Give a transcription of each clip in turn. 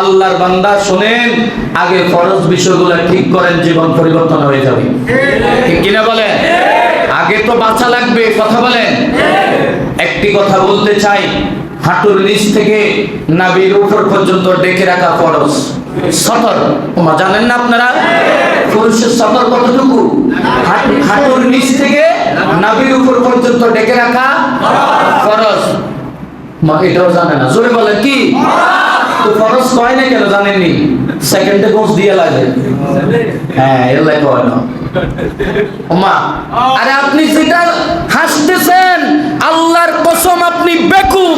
আল্লাহর বান্দা শোনেন, আগে ফরজ বিষয়গুলো ঠিক করেন, জীবন পরিবর্তন হয়ে যাবে। ঠিক কিনা বলেন? আগে তো বাঁচা লাগবে, কথা বলেন। একটি কথা বলতে চাই, হাঁটুর নিচ থেকে নাভির উপর পর্যন্ত ডেকে রাখা ফরজ। সতর জানেন না আপনারা? পুরুষের সতর কতটুকু? হাঁটুর নিচ থেকে নাভির উপর পর্যন্ত ডেকে রাখা ফরজ। এটাও জানে না, জোরে বলে কি? তো ফরজ কয় না কেন জানেননি? সেকেন্ডে গোস দিয়ে লাগে। হ্যাঁ, এলাই কয় না। ওমা, আরে আপনি যেটা হাসতেছেন, আল্লাহর কসম আপনি বেকুব,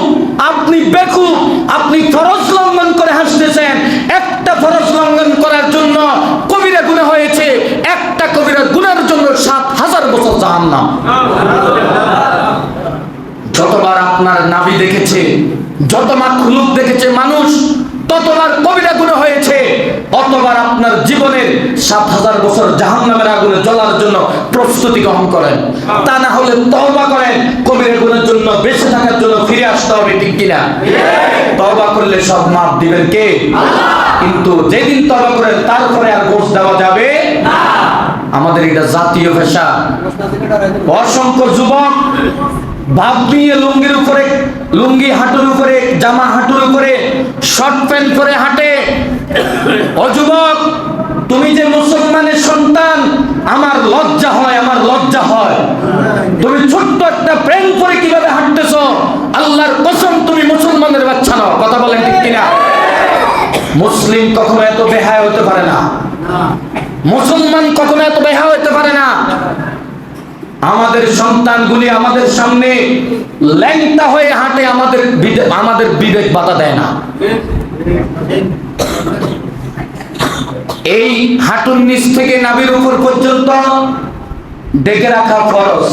আপনি বেকুব। আপনি ফরজ লঙ্ঘন করে হাসতেছেন। একটা ফরজ লঙ্ঘন করার জন্য কবিরা গুনাহ হয়েছে, একটা কবিরা গুনাহের জন্য ৭,০০০ বছর জাহান্নাম। যতবার আপনার নাভি দেখেছে, যত মাখলুক দেখেছে মানুষ, ততবার কবিরা গুনাহ হয়েছে, অতবার আপনার জীবনের ৭,০০০ বছর জাহান্নামের আগুনে জ্বলার জন্য প্রস্তুতি গ্রহণ করেন। তা না হলে তওবা করেন, কবিরা গুনাহের জন্য বেঁচে থাকার জন্য ফিরে আসতে হবে। ঠিক কিনা? তওবা করলে সব মাফ দিবেন কে? আল্লাহ। কিন্তু যেদিন তওবা করেন তারপরে আর গোশ দেওয়া যাবে না। আমাদের এটা জাতীয় পেশা। অসংখ্য যুবক ভাব নিয়ে লুঙ্গির উপরে, লুঙ্গি হাঁটুর উপরে, জামা হাঁটুর উপরে, শর্ট প্যান্ট পরে হাঁটে। ও যুবক, তুমি যে মুসলমানের সন্তান, আমার লজ্জা হয়, আমার লজ্জা হয়। তুমি ছোট্ট একটা প্যান্ট পরে কিভাবে হাঁটতেছো? আল্লাহর কসম তুমি মুসলমানের বাচ্চা নও। কথা বলেন ঠিক কিনা? মুসলিম কখনো এত বেহায়া হতে পারে না, মুসলমান কখনো এত বেহায়া হতে পারে না। আমাদের সন্তানগুলি আমাদের সামনে ল্যাংটা হয়ে হাঁটে, আমাদের বিবেক বাধা দেয় না। এই হাঁটুর নিচ থেকে নাভির উপর পর্যন্ত ডেকে রাখা ফরজ।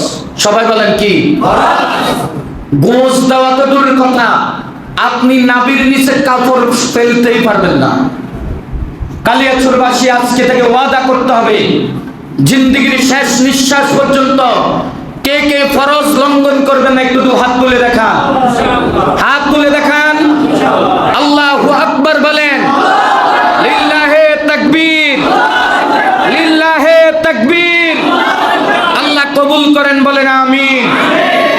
সবাই বলেন কি? গোশ দেওয়া তো দূরের কথা, আপনি নাভির নিচে কাপড় ফেলতেই পারবেন না। কালিয়াচুরবাসী আজকে থেকে ওয়াদা করতে হবে, জিন্দেগির শেষ নিঃশ্বাস পর্যন্ত কে কে ফরজ লঙ্ঘন করবেন না একটু হাত তুলে দেখান, হাত তুলে দেখান। আল্লাহু আকবার বলেন। লিল্লাহে তাকবীর, লিল্লাহে তাকবীর। আল্লাহ কবুল করেন, বলেন আমিন।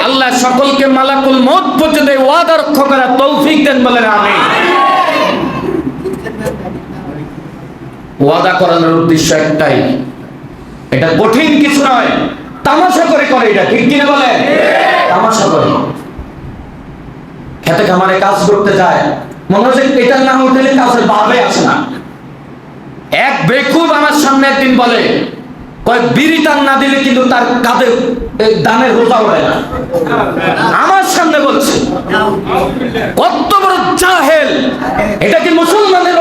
আল্লাহ সকলকে মালাকুল মউত পর্যন্ত ওয়াদা রক্ষা করার তৌফিক দেন, বলেন আমিন। ওয়াদা করানোর উদ্দেশ্য একটাই, এটা কঠিন কিছু নয়, তামাশা করে করে এটা। ঠিক কিনা বলেন? তামাশা করে খেতে খামারে কাজ করতে যায়, মনে হচ্ছে এটা না উঠলে কাজের ভাবে আসে না। এক বেকুব আমার সামনে একদিন বলে, কয় বিড়ি টান না দিলে কিন্তু তার কাঁধে দানের রোজা ওঠে না। আমার সামনে বলছে, কত বড় জাহেল! এটা কি মুসলমানের